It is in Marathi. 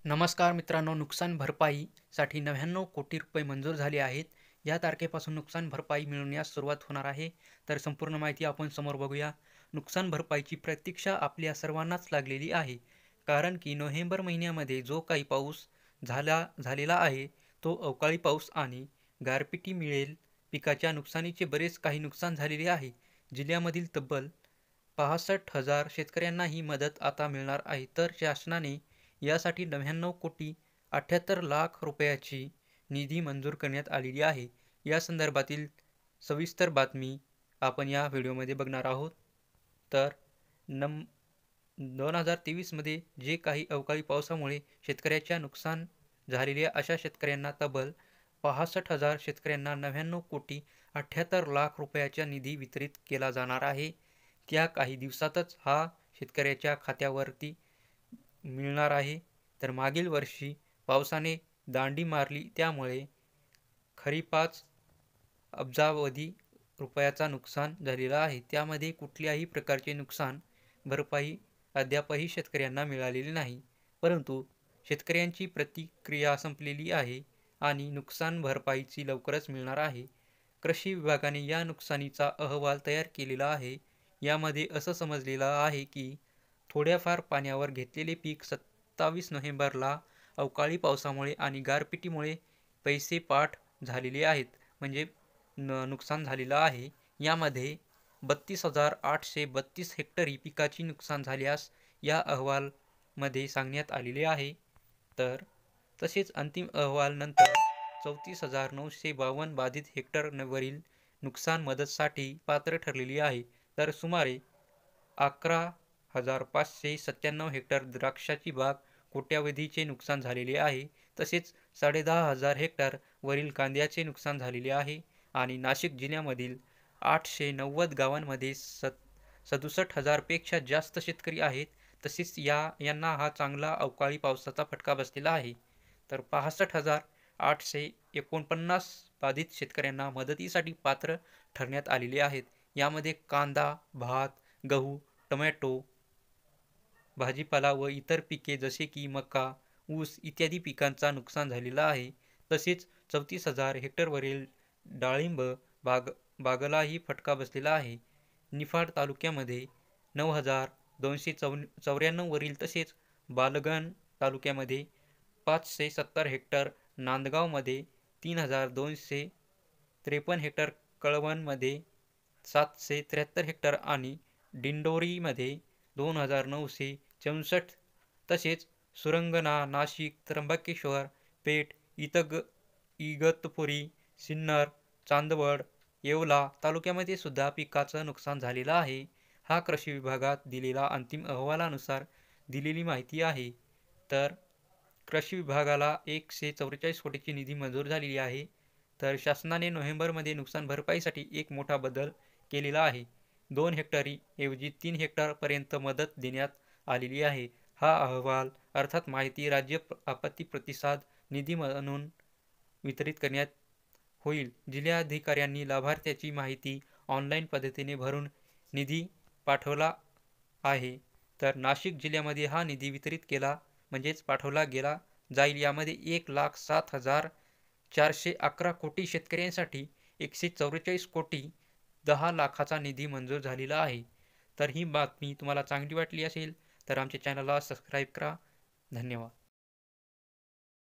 नमस्कार मित्रांनो, नुकसान भरपाईसाठी 99 कोटी रुपये मंजूर झाले आहेत. या तारखेपासून नुकसान भरपाई मिळण्यास सुरुवात होणार आहे. तर संपूर्ण माहिती आपण समोर बघूया. नुकसान भरपाईची प्रतीक्षा आपल्या सर्वांनाच लागलेली आहे. कारण की नोव्हेंबर महिन्यामध्ये जो काही पाऊस झालेला आहे, तो अवकाळी पाऊस आणि गारपिटी मिळेल पिकाच्या नुकसानीचे बरेच काही नुकसान झालेले आहे. जिल्ह्यामधील तब्बल 65,000 शेतकऱ्यांना ही मदत आता मिळणार आहे. तर शासनाने यासाठी 99,78,00,000 रुपयाची निधी मंजूर करण्यात आलेली आहे. या संदर्भातील सविस्तर बातमी आपण या व्हिडिओमध्ये बघणार आहोत. तर 2023मध्ये जे काही अवकाळी पावसामुळे शेतकऱ्याच्या नुकसान झालेल्या अशा शेतकऱ्यांना तब्बल 65,000 शेतकऱ्यांना 99,78,00,000 रुपयाचा निधी वितरित केला जाणार आहे. त्या काही दिवसातच हा शेतकऱ्याच्या खात्यावरती मिळणार आहे. तर मागील वर्षी पावसाने दांडी मारली, त्यामुळे खरीपाच अब्जावधी रुपयाचा नुकसान झालेला आहे. त्यामध्ये कुठल्याही प्रकारचे नुकसान भरपाई अद्यापही शेतकऱ्यांना मिळालेली नाही. परंतु शेतकऱ्यांची प्रतिक्रिया संपलेली आहे आणि नुकसान भरपाईची लवकरच मिळणार आहे. कृषी विभागाने या नुकसानीचा अहवाल तयार केलेला आहे. यामध्ये असं समजलेलं आहे की थोड्याफार पाण्यावर घेतलेले पीक 27 नोव्हेंबरला अवकाळी पावसामुळे आणि गारपिटीमुळे पैसे पाठ झालेले आहेत, म्हणजे नुकसान झालेलं आहे. यामध्ये 32,832 हेक्टरी पिकाची नुकसान झाल्यास या अहवालमध्ये सांगण्यात आलेले आहे. तर तसेच अंतिम अहवाल नंतर 34,952 बाधित हेक्टरवरील नुकसान मदतसाठी पात्र ठरलेली आहे. तर सुमारे 11,597 हेक्टर द्राक्षाची बाग कोट्यावधीचे नुकसान झालेले आहे. तसेच 10,500 हेक्टर वरील कांद्याचे नुकसान झालेले आहे आणि नाशिक जिल्ह्यामधील 890 गावांमध्ये 67,000 पेक्षा जास्त शेतकरी आहेत. तसेच यांना हा चांगला अवकाळी पावसाचा फटका बसलेला आहे. तर 65,849 बाधित शेतकऱ्यांना मदतीसाठी पात्र ठरण्यात आलेले आहेत. यामध्ये कांदा, भात, गहू, टोमॅटो, भाजीपाला व इतर पिके जसे की मका, ऊस इत्यादी पिकांचा नुकसान झालेला आहे. तसेच 34,000 हेक्टरवरील डाळिंब बागलाही फटका बसलेला आहे. निफाड तालुक्यामध्ये 9,294 वरील, तसेच बालगण तालुक्यामध्ये 570 हेक्टर, नांदगावमध्ये 3,253 हेक्टर, कळवणमध्ये 773 हेक्टर आणि दिंडोरीमध्ये 2,964, तसेच सुरंगणा, नाशिक, त्र्यंबकेश्वर, पेठ, इगतपुरी, सिन्नर, चांदवड, येवला तालुक्यामध्ये सुद्धा पिकाचं नुकसान झालेलं आहे. हा कृषी विभागात दिलेला अंतिम अहवालानुसार दिलेली माहिती आहे. तर कृषी विभागाला 144 कोटीची निधी मंजूर झालेली आहे. तर शासनाने नोव्हेंबरमध्ये नुकसान भरपाईसाठी एक मोठा बदल केलेला आहे. 2 हेक्टरी ऐवजी 3 हेक्टरपर्यंत मदत देण्यात आलेली आहे. हा अहवाल अर्थात माहिती राज्य आपत्ती प्रतिसाद निधी म्हणून वितरित करण्यात होईल. जिल्हाधिकाऱ्यांनी लाभार्थ्याची माहिती ऑनलाईन पद्धतीने भरून निधी पाठवला आहे. तर नाशिक जिल्ह्यामध्ये हा निधी वितरित केला म्हणजेच पाठवला गेला जाईल. यामध्ये 1,07,411 कोटी शेतकऱ्यांसाठी 144 कोटी 10 लाखाचा निधी मंजूर झालेला आहे. तर ही बातमी तुम्हाला चांगली वाटली असेल तर आमच्या चॅनलला सबस्क्राईब करा. धन्यवाद.